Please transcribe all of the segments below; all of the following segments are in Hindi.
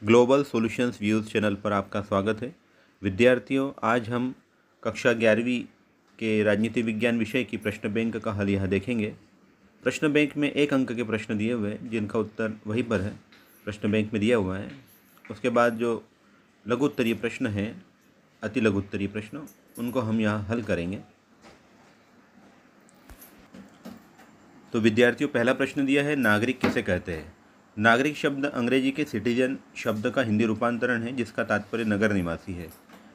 ग्लोबल सॉल्यूशंस व्यूज़ चैनल पर आपका स्वागत है। विद्यार्थियों, आज हम कक्षा 11वीं के राजनीति विज्ञान विषय की प्रश्न बैंक का हल यहाँ देखेंगे। प्रश्न बैंक में 1 अंक के प्रश्न दिए हुए हैं जिनका उत्तर वहीं पर है, प्रश्न बैंक में दिया हुआ है। उसके बाद जो लघु उत्तरीय प्रश्न हैं, अति लघु उत्तरीय प्रश्न, उनको हम यहाँ हल करेंगे। तो विद्यार्थियों, पहला प्रश्न दिया है, नागरिक किसे कहते हैं। नागरिक शब्द अंग्रेजी के सिटीजन शब्द का हिंदी रूपांतरण है जिसका तात्पर्य नगर निवासी है।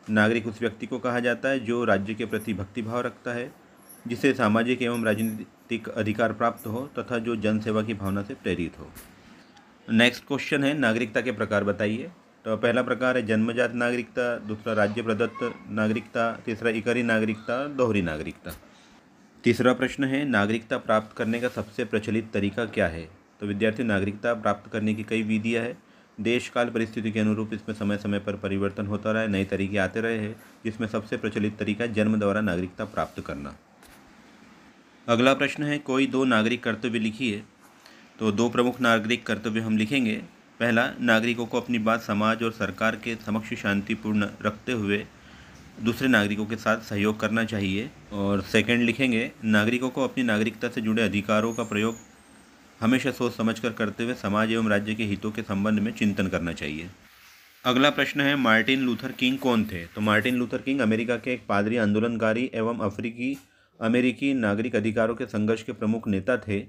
नागरिक उस व्यक्ति को कहा जाता है जो राज्य के प्रति भक्तिभाव रखता है, जिसे सामाजिक एवं राजनीतिक अधिकार प्राप्त हो तथा जो जनसेवा की भावना से प्रेरित हो। नेक्स्ट क्वेश्चन है, नागरिकता के प्रकार बताइए। तो पहला प्रकार है जन्मजात नागरिकता, दूसरा राज्य प्रदत्त नागरिकता, तीसरा इकरी नागरिकता, दोहरी नागरिकता। तीसरा प्रश्न है, नागरिकता प्राप्त करने का सबसे प्रचलित तरीका क्या है। तो विद्यार्थी, नागरिकता प्राप्त करने की कई विधियां हैं। देश काल परिस्थिति के अनुरूप इसमें समय समय पर परिवर्तन होता रहा है, नए तरीके आते रहे हैं, जिसमें सबसे प्रचलित तरीका है जन्म द्वारा नागरिकता प्राप्त करना। अगला प्रश्न है, कोई 2 नागरिक कर्तव्य लिखिए। तो 2 प्रमुख नागरिक कर्तव्य हम लिखेंगे। पहला, नागरिकों को अपनी बात समाज और सरकार के समक्ष शांतिपूर्ण रखते हुए दूसरे नागरिकों के साथ सहयोग करना चाहिए। और सेकंड लिखेंगे, नागरिकों को अपनी नागरिकता से जुड़े अधिकारों का प्रयोग हमेशा सोच समझकर करते हुए समाज एवं राज्य के हितों के संबंध में चिंतन करना चाहिए। अगला प्रश्न है, मार्टिन लूथर किंग कौन थे। तो मार्टिन लूथर किंग अमेरिका के एक पादरी आंदोलनकारी एवं अमेरिकी नागरिक अधिकारों के संघर्ष के प्रमुख नेता थे।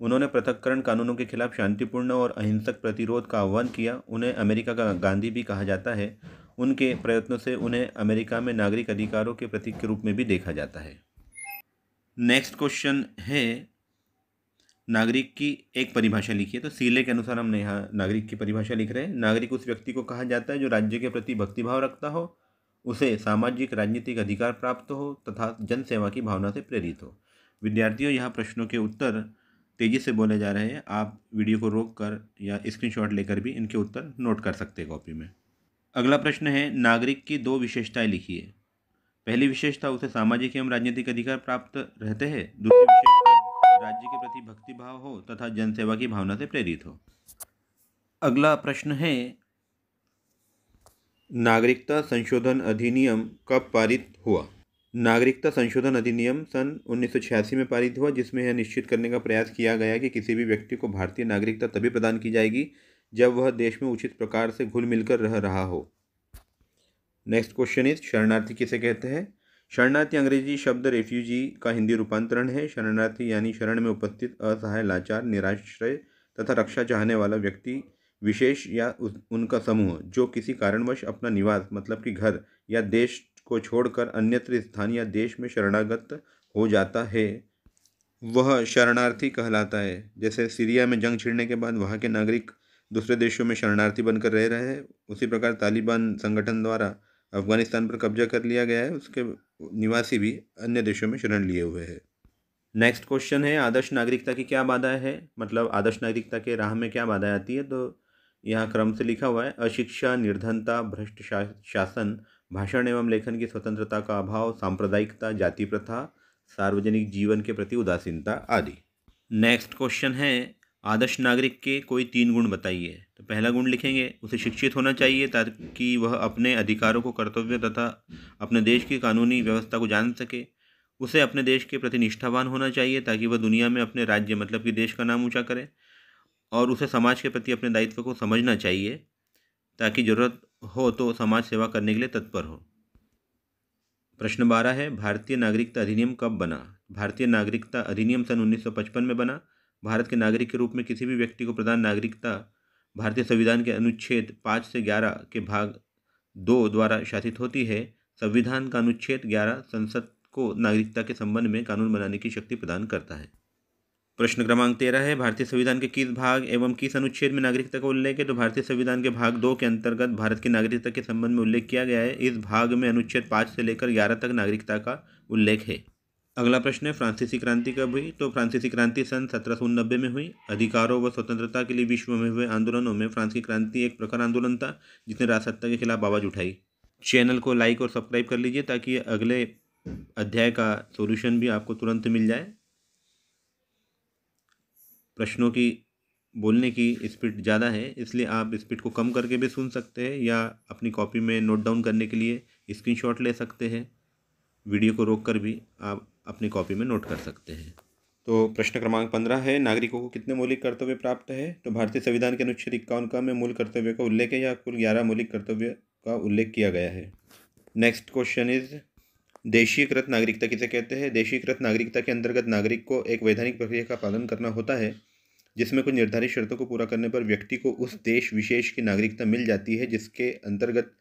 उन्होंने पृथक्करण कानूनों के खिलाफ शांतिपूर्ण और अहिंसक प्रतिरोध का आह्वान किया। उन्हें अमेरिका का गांधी भी कहा जाता है। उनके प्रयत्नों से उन्हें अमेरिका में नागरिक अधिकारों के प्रतीक के रूप में भी देखा जाता है। नेक्स्ट क्वेश्चन है, नागरिक की एक परिभाषा लिखिए। तो सीले के अनुसार हमने यहाँ नागरिक की परिभाषा लिख रहे हैं। नागरिक उस व्यक्ति को कहा जाता है जो राज्य के प्रति भक्तिभाव रखता हो, उसे सामाजिक राजनीतिक अधिकार प्राप्त हो तथा जनसेवा की भावना से प्रेरित हो। विद्यार्थियों, यहाँ प्रश्नों के उत्तर तेजी से बोले जा रहे हैं। आप वीडियो को रोक कर या स्क्रीनशॉट लेकर भी इनके उत्तर नोट कर सकते हैं कॉपी में। अगला प्रश्न है, नागरिक की 2 विशेषताएं लिखिए। पहली विशेषता, उसे सामाजिक एवं राजनीतिक अधिकार प्राप्त रहते हैं। दूसरी विशेषता, राज्य के प्रति भक्तिभाव हो तथा जनसेवा की भावना से प्रेरित हो। अगला प्रश्न है, नागरिकता संशोधन अधिनियम कब पारित हुआ। नागरिकता संशोधन अधिनियम सन 1986 में पारित हुआ, जिसमें यह निश्चित करने का प्रयास किया गया कि किसी भी व्यक्ति को भारतीय नागरिकता तभी प्रदान की जाएगी जब वह देश में उचित प्रकार से घुल मिलकर रह रहा हो। नेक्स्ट क्वेश्चन इज, शरणार्थी किसे कहते हैं। शरणार्थी अंग्रेजी शब्द रेफ्यूजी का हिंदी रूपांतरण है। शरणार्थी यानी शरण में उपस्थित असहाय, लाचार, निराश्रय तथा रक्षा चाहने वाला व्यक्ति विशेष या उनका समूह जो किसी कारणवश अपना निवास मतलब कि घर या देश को छोड़कर अन्यत्र स्थान या देश में शरणागत हो जाता है, वह शरणार्थी कहलाता है। जैसे सीरिया में जंग छिड़ने के बाद वहाँ के नागरिक दूसरे देशों में शरणार्थी बनकर रह रहे हैं, उसी प्रकार तालिबान संगठन द्वारा अफगानिस्तान पर कब्जा कर लिया गया है, उसके निवासी भी अन्य देशों में शरण लिए हुए हैं। नेक्स्ट क्वेश्चन है, आदर्श नागरिकता की क्या बाधाएं है, मतलब आदर्श नागरिकता के राह में क्या बाधाएं आती है। तो यहाँ क्रम से लिखा हुआ है, अशिक्षा, निर्धनता, भ्रष्ट शासन, भाषण एवं लेखन की स्वतंत्रता का अभाव, सांप्रदायिकता, जाति प्रथा, सार्वजनिक जीवन के प्रति उदासीनता आदि। नेक्स्ट क्वेश्चन है, आदर्श नागरिक के कोई 3 गुण बताइए। तो पहला गुण लिखेंगे, उसे शिक्षित होना चाहिए ताकि वह अपने अधिकारों को, कर्तव्य तथा अपने देश की कानूनी व्यवस्था को जान सके। उसे अपने देश के प्रति निष्ठावान होना चाहिए ताकि वह दुनिया में अपने राज्य मतलब कि देश का नाम ऊंचा करे। और उसे समाज के प्रति अपने दायित्व को समझना चाहिए ताकि जरूरत हो तो समाज सेवा करने के लिए तत्पर हो। प्रश्न 12 है, भारतीय नागरिकता अधिनियम कब बना। भारतीय नागरिकता अधिनियम सन 1955 में बना। भारत के नागरिक के रूप में किसी भी व्यक्ति को प्रदान नागरिकता भारतीय संविधान के अनुच्छेद 5 से 11 के भाग 2 द्वारा शासित होती है। संविधान का अनुच्छेद 11 संसद को नागरिकता के संबंध में कानून बनाने की शक्ति प्रदान करता है। प्रश्न क्रमांक 13 है, भारतीय संविधान के किस भाग एवं किस अनुच्छेद में नागरिकता का उल्लेख है। तो भारतीय संविधान के भाग 2 के अंतर्गत भारत की नागरिकता के संबंध में उल्लेख किया गया है। इस भाग में अनुच्छेद 5 से लेकर 11 तक नागरिकता का उल्लेख है। अगला प्रश्न है, फ्रांसीसी क्रांति कब हुई। तो फ्रांसीसी क्रांति सन 1790 में हुई। अधिकारों व स्वतंत्रता के लिए विश्व में हुए आंदोलनों में फ्रांसीसी क्रांति एक प्रखर आंदोलन था जिसने राजसत्ता के खिलाफ आवाज उठाई। चैनल को लाइक और सब्सक्राइब कर लीजिए ताकि अगले अध्याय का सॉल्यूशन भी आपको तुरंत मिल जाए। प्रश्नों की बोलने की स्पीड ज़्यादा है, इसलिए आप स्पीड को कम करके भी सुन सकते हैं या अपनी कॉपी में नोट डाउन करने के लिए स्क्रीनशॉट ले सकते हैं। वीडियो को रोक कर भी आप अपनी कॉपी में नोट कर सकते हैं। तो प्रश्न क्रमांक 15 है, नागरिकों को कितने मौलिक कर्तव्य प्राप्त है? तो भारतीय संविधान के अनुच्छेद 51 में मूल कर्तव्य का उल्लेख है या कुल 11 मौलिक कर्तव्य का उल्लेख किया गया है? नेक्स्ट क्वेश्चन इज, देशीयकृत नागरिकता किसे कहते हैं? देशीयकृत नागरिकता के अंतर्गत नागरिक को एक वैधानिक प्रक्रिया का पालन करना होता है जिसमें कुछ निर्धारित शर्तों को पूरा करने पर व्यक्ति को उस देश विशेष की नागरिकता मिल जाती है, जिसके अंतर्गत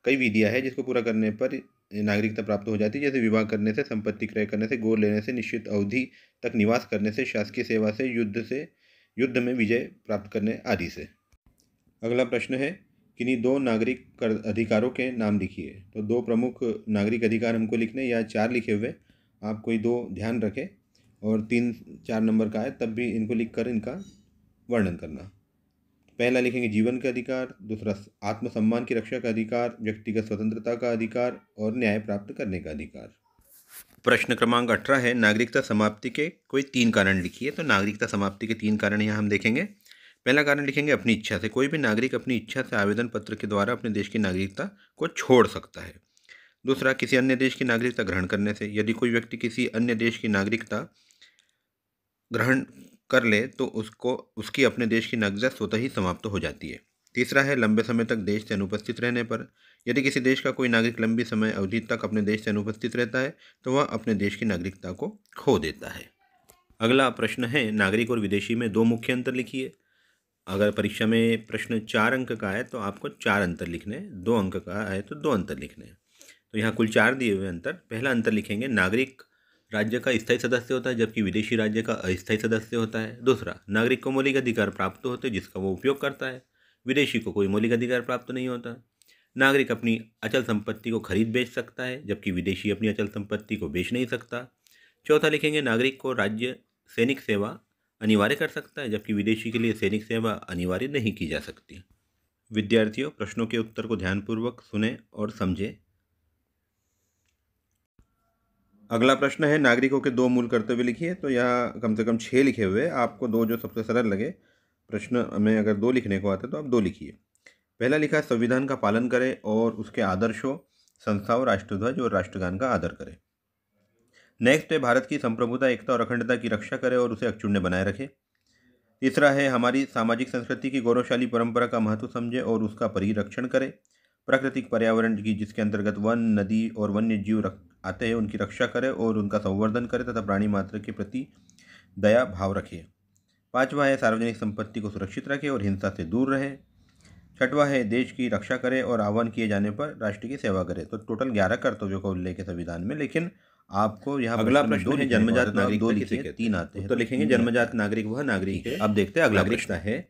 कई विधियां हैं जिसको पूरा करने पर नागरिकता प्राप्त हो जाती है, जैसे विवाह करने से, संपत्ति क्रय करने से, गोद लेने से, निश्चित अवधि तक निवास करने से, शासकीय सेवा से, युद्ध में विजय प्राप्त करने आदि से। अगला प्रश्न है, किन्हीं दो नागरिक अधिकारों के नाम लिखिए। तो दो प्रमुख नागरिक अधिकार हमको लिखने, या 4 लिखे हुए, आप कोई 2 ध्यान रखें, और 3-4 नंबर का है तब भी इनको लिखकर इनका वर्णन करना। पहला लिखेंगे जीवन का अधिकार, दूसरा आत्मसम्मान की रक्षा का अधिकार, व्यक्तिगत स्वतंत्रता का अधिकार और न्याय प्राप्त करने का अधिकार। प्रश्न क्रमांक 18 है, नागरिकता समाप्ति के कोई 3 कारण लिखिए। तो नागरिकता समाप्ति के 3 कारण यहाँ हम देखेंगे। पहला कारण लिखेंगे अपनी इच्छा से। कोई भी नागरिक अपनी इच्छा से आवेदन पत्र के द्वारा अपने देश की नागरिकता को छोड़ सकता है। दूसरा, किसी अन्य देश की नागरिकता ग्रहण करने से। यदि कोई व्यक्ति किसी अन्य देश की नागरिकता ग्रहण कर ले तो उसकी अपने देश की नागरिकता स्वतः ही समाप्त हो जाती है। तीसरा है लंबे समय तक देश से अनुपस्थित रहने पर। यदि किसी देश का कोई नागरिक लंबी समय अवधि तक अपने देश से अनुपस्थित रहता है तो वह अपने देश की नागरिकता को खो देता है। अगला प्रश्न है, नागरिक और विदेशी में 2 मुख्य अंतर लिखिए। अगर परीक्षा में प्रश्न 4 अंक का है तो आपको 4 अंतर लिखने हैं, 2 अंक का है तो 2 अंतर लिखने हैं। तो यहाँ कुल 4 दिए हुए अंतर। पहला अंतर लिखेंगे, नागरिक राज्य का स्थायी सदस्य होता है जबकि विदेशी राज्य का अस्थायी सदस्य होता है। दूसरा, नागरिक को मौलिक अधिकार प्राप्त होते हैं जिसका वो उपयोग करता है, विदेशी को कोई मौलिक अधिकार प्राप्त नहीं होता। नागरिक अपनी अचल संपत्ति को खरीद बेच सकता है जबकि विदेशी अपनी अचल संपत्ति को बेच नहीं सकता। चौथा लिखेंगे, नागरिक को राज्य सैनिक सेवा अनिवार्य कर सकता है जबकि विदेशी के लिए सैनिक सेवा अनिवार्य नहीं की जा सकती। विद्यार्थियों, प्रश्नों के उत्तर को ध्यानपूर्वक सुने और समझें। अगला प्रश्न है, नागरिकों के 2 मूल कर्तव्य लिखिए। तो यहाँ कम से कम 6 लिखे हुए, आपको 2 जो सबसे सरल लगे। प्रश्न में अगर 2 लिखने को आते तो आप 2 लिखिए। पहला लिखा है, संविधान का पालन करें और उसके आदर्शों, संस्थाओं, राष्ट्रध्वज और राष्ट्रगान का आदर करें। नेक्स्ट है, भारत की संप्रभुता, एकता और अखंडता की रक्षा करें और उसे अक्षुण्ण बनाए रखें। तीसरा है, हमारी सामाजिक संस्कृति की गौरवशाली परंपरा का महत्व समझे और उसका परिरक्षण करें। प्राकृतिक पर्यावरण की, जिसके अंतर्गत वन, नदी और वन्य जीव आते हैं, उनकी रक्षा करें और उनका संवर्धन करें तथा प्राणी मात्र के प्रति दया भाव रखें। पांचवा है, सार्वजनिक संपत्ति को सुरक्षित रखें और हिंसा से दूर रहें। छठवां है, देश की रक्षा करें और आह्वान किए जाने पर राष्ट्र की सेवा करें। तो टोटल 11 कर्तव्यों का उल्लेख है संविधान में, लेकिन आपको यहाँ अगला प्रश्न है, जन्मजात नागरिक 2 लिखिए, 3 आते हैं तो लिखेंगे जन्मजात नागरिक वह नागरिक है। अब देखते हैं अगला प्रश्न है,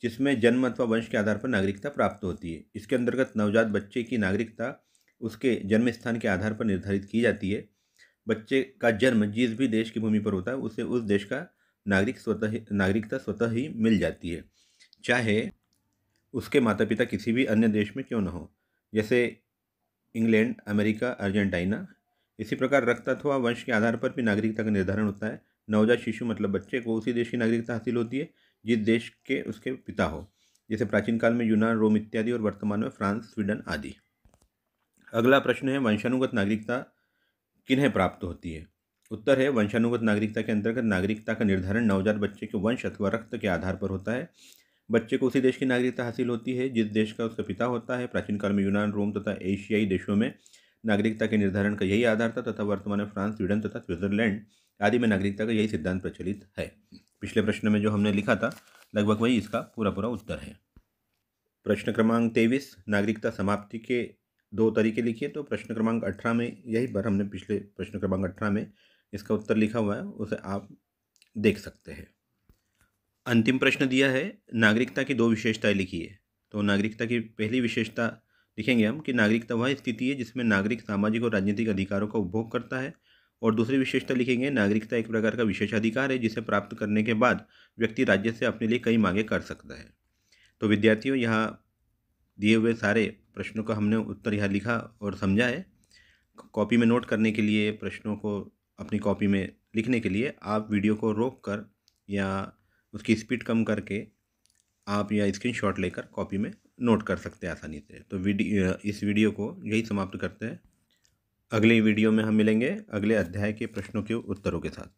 जिसमें जन्म अथवा वंश के आधार पर नागरिकता प्राप्त होती है। इसके अंतर्गत नवजात बच्चे की नागरिकता उसके जन्म स्थान के आधार पर निर्धारित की जाती है। बच्चे का जन्म जिस भी देश की भूमि पर होता है उसे उस देश का नागरिकता स्वतः ही मिल जाती है, चाहे उसके माता पिता किसी भी अन्य देश में क्यों न हो, जैसे इंग्लैंड, अमेरिका, अर्जेंटीना। इसी प्रकार रक्त अथवा वंश के आधार पर भी नागरिकता का निर्धारण होता है। नवजात शिशु मतलब बच्चे को उसी देश की नागरिकता हासिल होती है जिस देश के उसके पिता हो, जैसे प्राचीन काल में यूनान, रोम इत्यादि, और वर्तमान में फ्रांस, स्वीडन आदि। अगला प्रश्न है, वंशानुगत नागरिकता किन्हें प्राप्त होती है? उत्तर है, वंशानुगत नागरिकता के अंतर्गत नागरिकता का निर्धारण नवजात बच्चे के वंश अथवा रक्त के आधार पर होता है। बच्चे को उसी देश की नागरिकता हासिल होती है जिस देश का उसका पिता होता है। प्राचीन काल में यूनान, रोम तथा एशियाई देशों में नागरिकता के निर्धारण का यही आधार था तथा वर्तमान में फ्रांस, स्वीडन तथा स्विट्जरलैंड आदि में नागरिकता का यही सिद्धांत प्रचलित है। पिछले प्रश्न में जो हमने लिखा था लगभग वही इसका पूरा उत्तर है। प्रश्न क्रमांक 23, नागरिकता समाप्ति के 2 तरीके लिखिए। तो प्रश्न क्रमांक 18 में यही पर हमने पिछले प्रश्न क्रमांक 18 में इसका उत्तर लिखा हुआ है, उसे आप देख सकते हैं। अंतिम प्रश्न दिया है, नागरिकता की 2 विशेषताएं लिखिए। तो नागरिकता की पहली विशेषता लिखेंगे हम कि नागरिकता वह स्थिति है जिसमें नागरिक सामाजिक और राजनीतिक अधिकारों का उपभोग करता है। और दूसरी विशेषता लिखेंगे, नागरिकता एक प्रकार का विशेषाधिकार है जिसे प्राप्त करने के बाद व्यक्ति राज्य से अपने लिए कई मांगे कर सकता है। तो विद्यार्थियों, यहाँ दिए हुए सारे प्रश्नों का हमने उत्तर यहाँ लिखा और समझा है। कॉपी में नोट करने के लिए, प्रश्नों को अपनी कॉपी में लिखने के लिए आप वीडियो को रोक कर या उसकी स्पीड कम करके आप या स्क्रीनशॉट लेकर कॉपी में नोट कर सकते हैं आसानी से। तो इस वीडियो को यही समाप्त करते हैं। अगले वीडियो में हम मिलेंगे अगले अध्याय के प्रश्नों के उत्तरों के साथ।